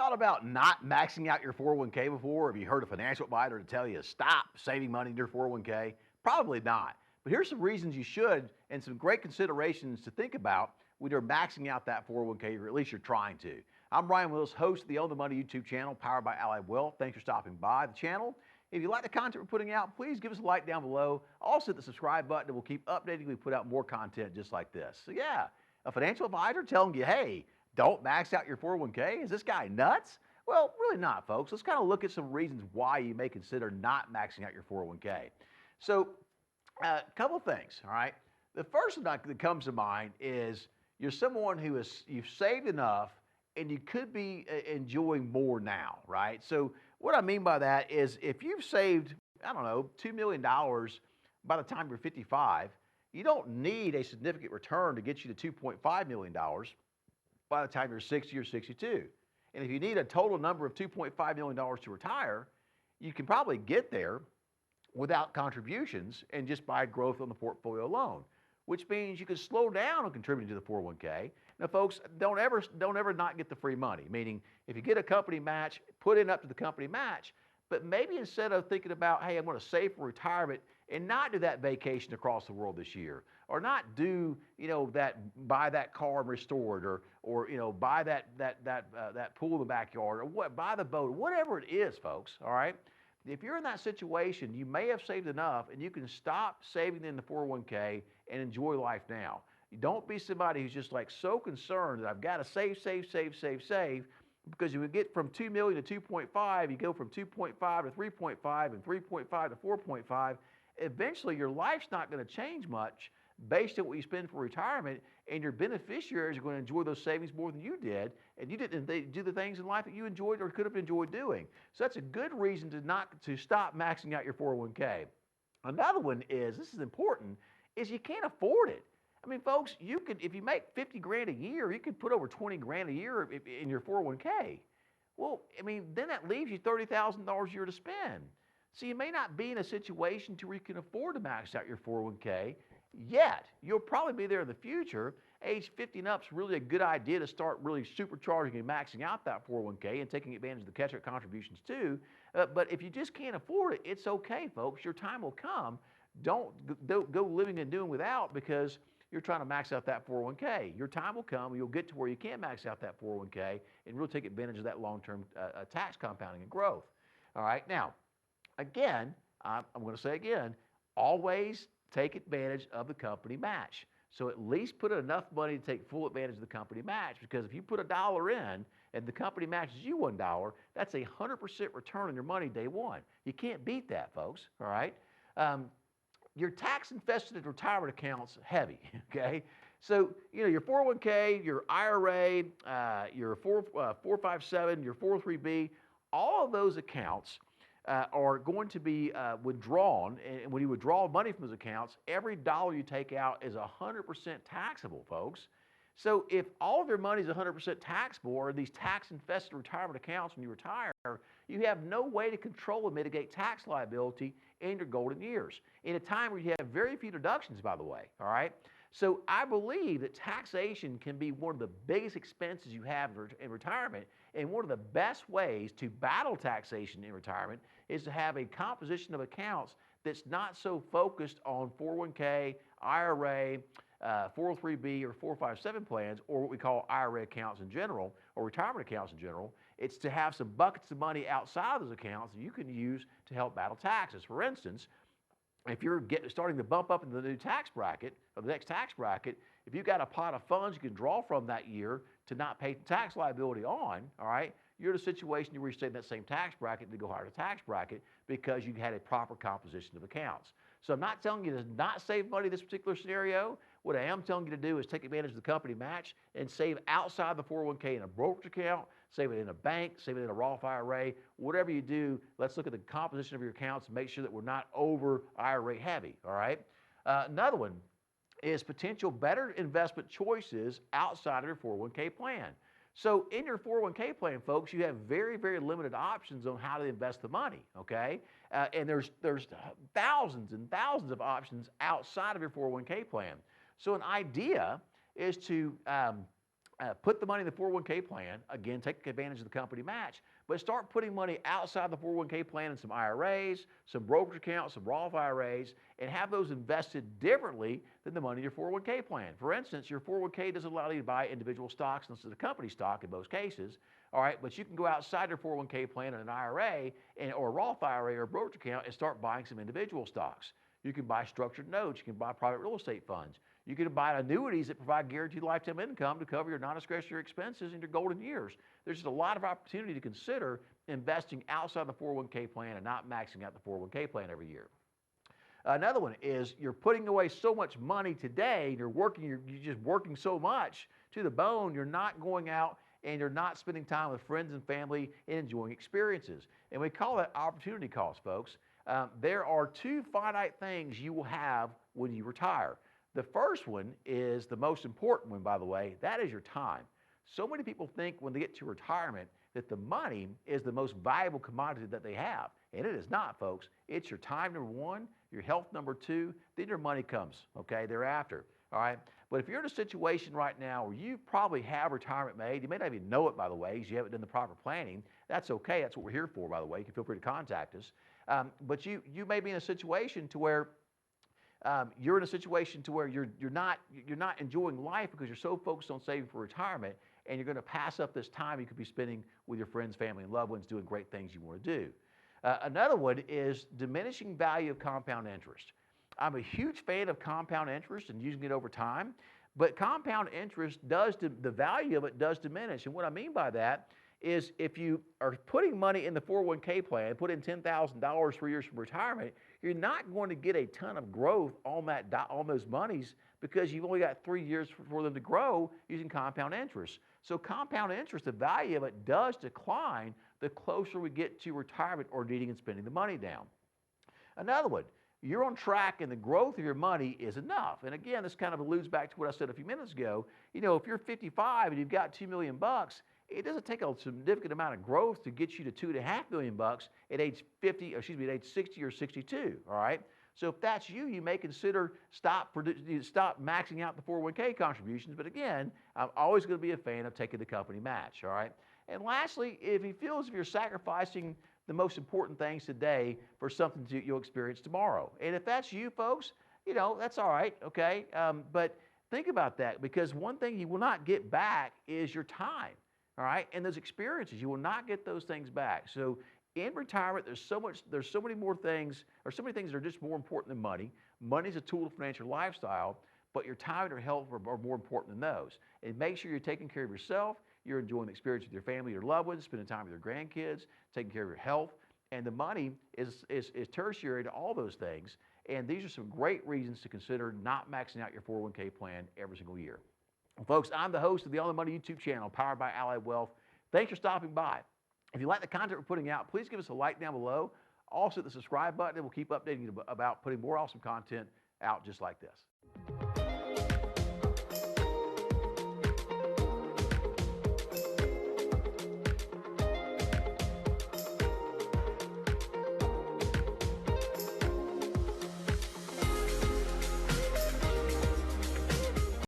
thought about not maxing out your 401k before? Have you heard a financial advisor to tell you to stop saving money in your 401k? Probably not. But here's some reasons you should and some great considerations to think about when you're maxing out that 401k, or at least you're trying to. I'm Brian Willis, host of the Own the Money YouTube channel powered by Allied Wealth. Thanks for stopping by the channel. If you like the content we're putting out, please give us a like down below. Also hit the subscribe button and we'll keep updating. We put out more content just like this. So yeah, a financial advisor telling you, hey, don't max out your 401k? Is this guy nuts? Well, really not, folks. Let's kind of look at some reasons why you may consider not maxing out your 401k. So, a couple things, all right? The first thing that comes to mind is you're someone you've saved enough and you could be enjoying more now, right? So what I mean by that is if you've saved, I don't know, $2 million by the time you're 55, you don't need a significant return to get you to $2.5 million by the time you're 60 or 62. And if you need a total number of $2.5 million to retire, you can probably get there without contributions and just by growth on the portfolio alone, which means you can slow down on contributing to the 401k. Now, folks, don't ever not get the free money, meaning if you get a company match, put in up to the company match, but maybe instead of thinking about, hey, I'm going to save for retirement and not do that vacation across the world this year, or not do, buy that car and restore it, or buy that pool in the backyard, or buy the boat, whatever it is, folks, all right? If you're in that situation, you may have saved enough and you can stop saving in the 401k and enjoy life now. Don't be somebody who's just like so concerned that I've got to save, because you would get from 2 million to 2.5, you go from 2.5 to 3.5 and 3.5 to 4.5. Eventually, your life's not going to change much based on what you spend for retirement, and your beneficiaries are going to enjoy those savings more than you did, and you didn't do the things in life that you enjoyed or could have enjoyed doing. So that's a good reason to stop maxing out your 401k. Another one is, this is important, is you can't afford it. I mean, folks, if you make 50 grand a year, you could put over 20 grand a year in your 401k. Well, I mean, then that leaves you $30,000 a year to spend. So you may not be in a situation to where you can afford to max out your 401k yet. You'll probably be there in the future. Age 50 and up is really a good idea to start really supercharging and maxing out that 401k and taking advantage of the catch-up contributions too. But if you just can't afford it, it's okay, folks. Your time will come. Don't go living and doing without because you're trying to max out that 401k. Your time will come, you'll get to where you can max out that 401k and really take advantage of that long-term tax compounding and growth. All right, now, again, I'm going to say again, always take advantage of the company match. So at least put enough money to take full advantage of the company match, because if you put $1 in and the company matches you $1, that's a 100% return on your money day one. You can't beat that, folks, all right? Your tax-infested retirement account's heavy, okay? So, your 401k, your IRA, your 457, your 403b, all of those accounts are going to be withdrawn. And when you withdraw money from those accounts, every dollar you take out is 100% taxable, folks. So if all of your money is 100% taxable, or these tax-infested retirement accounts when you retire, you have no way to control and mitigate tax liability in your golden years, in a time where you have very few deductions, by the way, all right? So I believe that taxation can be one of the biggest expenses you have in retirement, and one of the best ways to battle taxation in retirement is to have a composition of accounts that's not so focused on 401k, IRA, 403b, or 457 plans, or what we call IRA accounts in general, or retirement accounts in general. It's to have some buckets of money outside of those accounts that you can use to help battle taxes. For instance, if you're starting to bump up into the new tax bracket, or the next tax bracket, if you've got a pot of funds you can draw from that year to not pay tax liability on, all right, you're in a situation where you stay in that same tax bracket to go higher to tax bracket because you had a proper composition of accounts. So I'm not telling you to not save money in this particular scenario. What I am telling you to do is take advantage of the company match and save outside the 401k in a brokerage account, save it in a bank, save it in a Roth IRA. Whatever you do, let's look at the composition of your accounts and make sure that we're not over IRA heavy, all right? Another one is potential better investment choices outside of your 401k plan. So in your 401k plan, folks, you have very, very limited options on how to invest the money, okay? And there's thousands and thousands of options outside of your 401k plan. So an idea is to Put the money in the 401k plan. Again, take advantage of the company match, but start putting money outside the 401k plan in some IRAs, some brokerage accounts, some Roth IRAs, and have those invested differently than the money in your 401k plan. For instance, your 401k doesn't allow you to buy individual stocks unless it's a company stock in most cases. All right, but you can go outside your 401k plan in an IRA or a Roth IRA or a brokerage account and start buying some individual stocks. You can buy structured notes. You can buy private real estate funds. You can buy annuities that provide guaranteed lifetime income to cover your non-discretionary expenses in your golden years. There's just a lot of opportunity to consider investing outside the 401k plan and not maxing out the 401k plan every year. Another one is you're putting away so much money today, you're just working so much to the bone, you're not going out and you're not spending time with friends and family and enjoying experiences. And we call that opportunity cost, folks. There are two finite things you will have when you retire. The first one is the most important one, by the way. That is your time. So many people think when they get to retirement that the money is the most valuable commodity that they have. And it is not, folks. It's your time, number one, your health, number two, then your money comes, okay, thereafter. All right? But if you're in a situation right now where you probably have retirement made, you may not even know it, by the way, because you haven't done the proper planning. That's okay. That's what we're here for, by the way. You can feel free to contact us. But you may be in a situation to where you're not enjoying life because you're so focused on saving for retirement, and you're going to pass up this time you could be spending with your friends, family, and loved ones doing great things you want to do. Another one is diminishing value of compound interest. I'm a huge fan of compound interest and using it over time, but compound interest the value of it does diminish. And what I mean by that is if you are putting money in the 401k plan, put in $10,000 3 years from retirement, you're not going to get a ton of growth on those monies because you've only got 3 years for them to grow using compound interest. So compound interest, the value of it does decline the closer we get to retirement or needing and spending the money down. Another one, you're on track and the growth of your money is enough. And again, this kind of alludes back to what I said a few minutes ago. You know, if you're 55 and you've got $2 million, it doesn't take a significant amount of growth to get you to $2.5 million at age 60 or 62, all right? So if that's you, you may consider stop maxing out the 401k contributions. But again, I'm always going to be a fan of taking the company match, all right? And lastly, if you feel as if you're sacrificing the most important things today for something you'll experience tomorrow. And if that's you, folks, you know, that's all right, okay? But think about that, because one thing you will not get back is your time. All right, and those experiences, you will not get those things back. So in retirement, there's so many more things, or so many things that are just more important than money. Money is a tool to finance your lifestyle, but your time and your health are more important than those. And make sure you're taking care of yourself, you're enjoying the experience with your family, your loved ones, spending time with your grandkids, taking care of your health, and the money is tertiary to all those things. And these are some great reasons to consider not maxing out your 401k plan every single year. Well, folks, I'm the host of the On the Money YouTube channel, powered by Allied Wealth. Thanks for stopping by. If you like the content we're putting out, please give us a like down below. Also, hit the subscribe button, and we'll keep updating you about putting more awesome content out just like this.